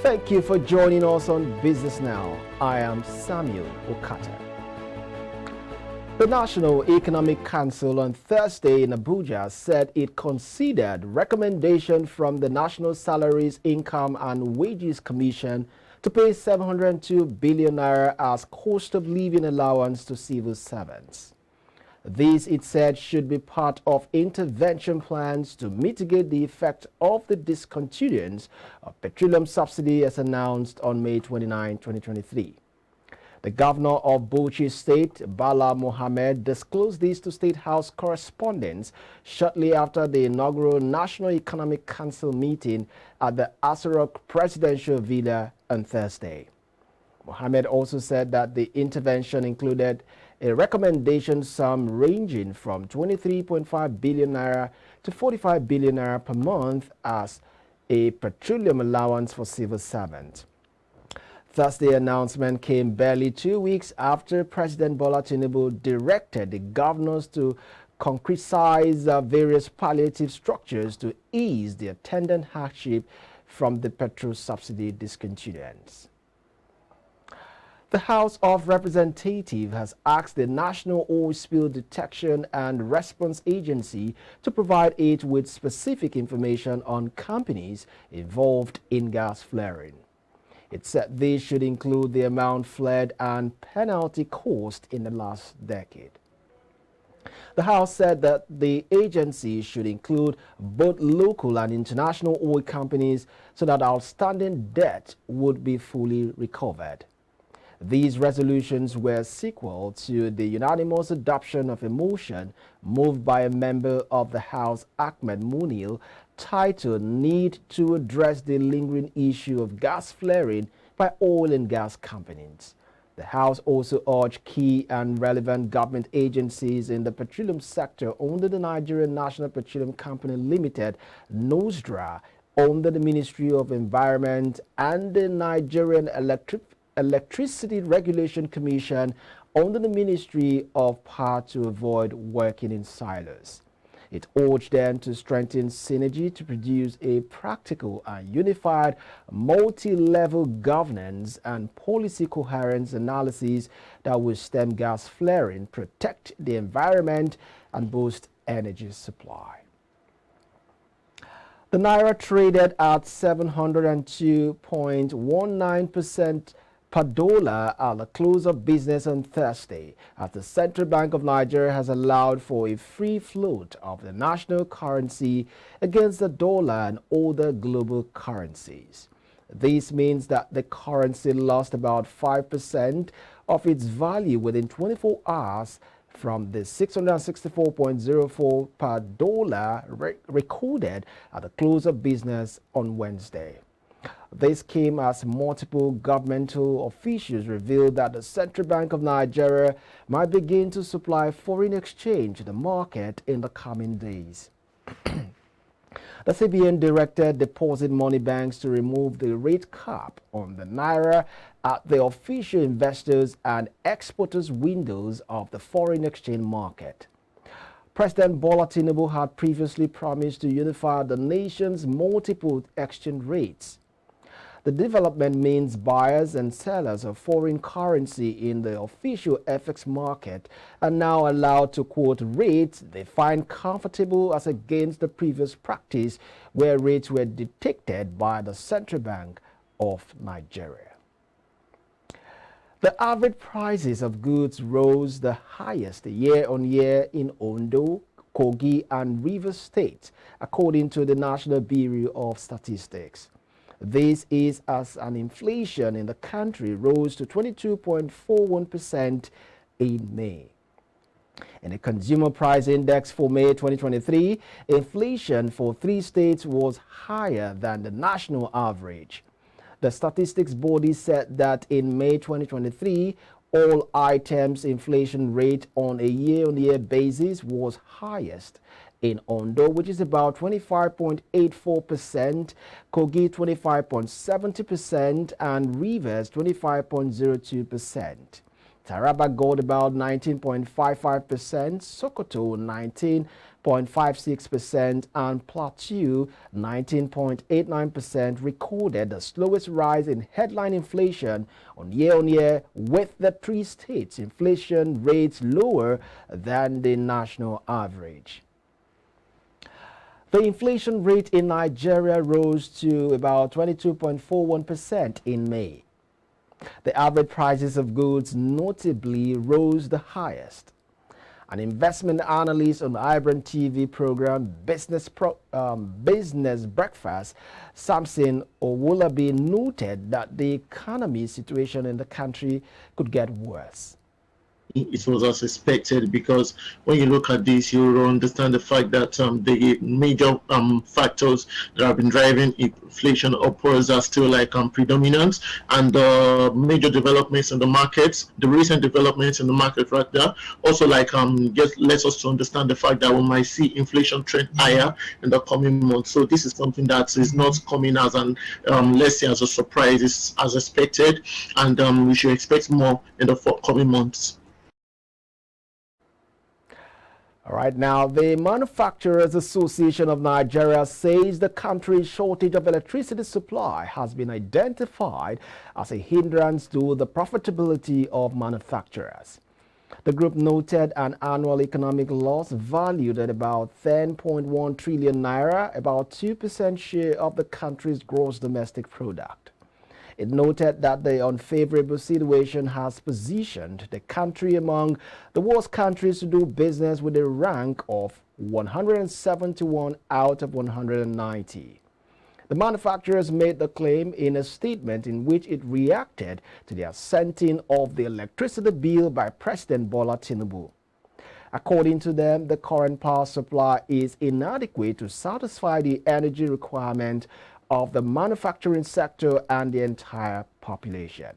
Thank you for joining us on Business Now. I am Samuel Okata. The National Economic Council on Thursday in Abuja said it considered recommendation from the National Salaries, Income and Wages Commission to pay 702 billion naira as cost of living allowance to civil servants. This, it said, should be part of intervention plans to mitigate the effect of the discontinuance of petroleum subsidy as announced on May 29, 2023. The governor of Bauchi State, Bala Mohammed, disclosed this to State House correspondents shortly after the inaugural National Economic Council meeting at the Asarok Presidential Villa on Thursday. Mohammed also said that the intervention included a recommendation sum ranging from 23.5 billion naira to 45 billion naira per month as a petroleum allowance for civil servants. Thursday announcement came barely 2 weeks after President Bola Tinubu directed the governors to concretize various palliative structures to ease the attendant hardship from the petrol subsidy discontinuance. The House of Representatives has asked the National Oil Spill Detection and Response Agency to provide it with specific information on companies involved in gas flaring. It said this should include the amount flared and penalty cost in the last decade. The House said that the agency should include both local and international oil companies so that outstanding debt would be fully recovered. These resolutions were sequel to the unanimous adoption of a motion moved by a member of the House, Ahmed Munil, titled Need to Address the Lingering Issue of Gas Flaring by Oil and Gas Companies. The House also urged key and relevant government agencies in the petroleum sector under the Nigerian National Petroleum Company Limited, NOSDRA, under the Ministry of Environment and the Nigerian Electricity Regulation Commission under the Ministry of Power to avoid working in silos. It urged them to strengthen synergy to produce a practical and unified multi-level governance and policy coherence analysis that will stem gas flaring, protect the environment, and boost energy supply. The Naira traded at 702.19% per dollar at the close of business on Thursday, as the Central Bank of Nigeria has allowed for a free float of the national currency against the dollar and other global currencies. This means that the currency lost about 5% of its value within 24 hours from the 664.04 per dollar recorded at the close of business on Wednesday. This came as multiple governmental officials revealed that the Central Bank of Nigeria might begin to supply foreign exchange to the market in the coming days. The CBN directed deposit money banks to remove the rate cap on the Naira at the official investors and exporters windows of the foreign exchange market. President Bola Tinubu had previously promised to unify the nation's multiple exchange rates. The development means buyers and sellers of foreign currency in the official FX market are now allowed to quote rates they find comfortable as against the previous practice where rates were dictated by the Central Bank of Nigeria. The average prices of goods rose the highest year on year in Ondo, Kogi and Rivers States, according to the National Bureau of Statistics. This is as an inflation in the country rose to 22.41% in May. In the Consumer Price Index for May 2023, inflation for 3 states was higher than the national average. The statistics body said that in May 2023, all items inflation rate on a year-on-year basis was highest in Ondo, which is about 25.84%, Kogi 25.70%, and Rivers 25.02%. Taraba got about 19.55%, Sokoto 0.56% and Plateau 19.89% recorded the slowest rise in headline inflation on year, with the three states' inflation rates lower than the national average. The inflation rate in Nigeria rose to about 22.41% in May. The average prices of goods notably rose the highest. An investment analyst on the iBrandTV program Business Breakfast, Samson Owolabi, noted that the economy situation in the country could get worse. It was as expected, because when you look at this, you will understand the fact that the major factors that have been driving inflation upwards are still predominant, and major developments in the markets, the recent developments in the market right there, also just lets us to understand the fact that we might see inflation trend higher in the coming months. So this is something that is not coming as an let's say as a surprise. It's as expected, and we should expect more in the forthcoming months. All right, now the Manufacturers Association of Nigeria says the country's shortage of electricity supply has been identified as a hindrance to the profitability of manufacturers. The group noted an annual economic loss valued at about 10.1 trillion naira, about 2% share of the country's gross domestic product. It noted that the unfavorable situation has positioned the country among the worst countries to do business, with a rank of 171 out of 190. The manufacturers made the claim in a statement in which it reacted to the assenting of the electricity bill by President Bola Tinubu. According to them, the current power supply is inadequate to satisfy the energy requirement of the manufacturing sector and the entire population.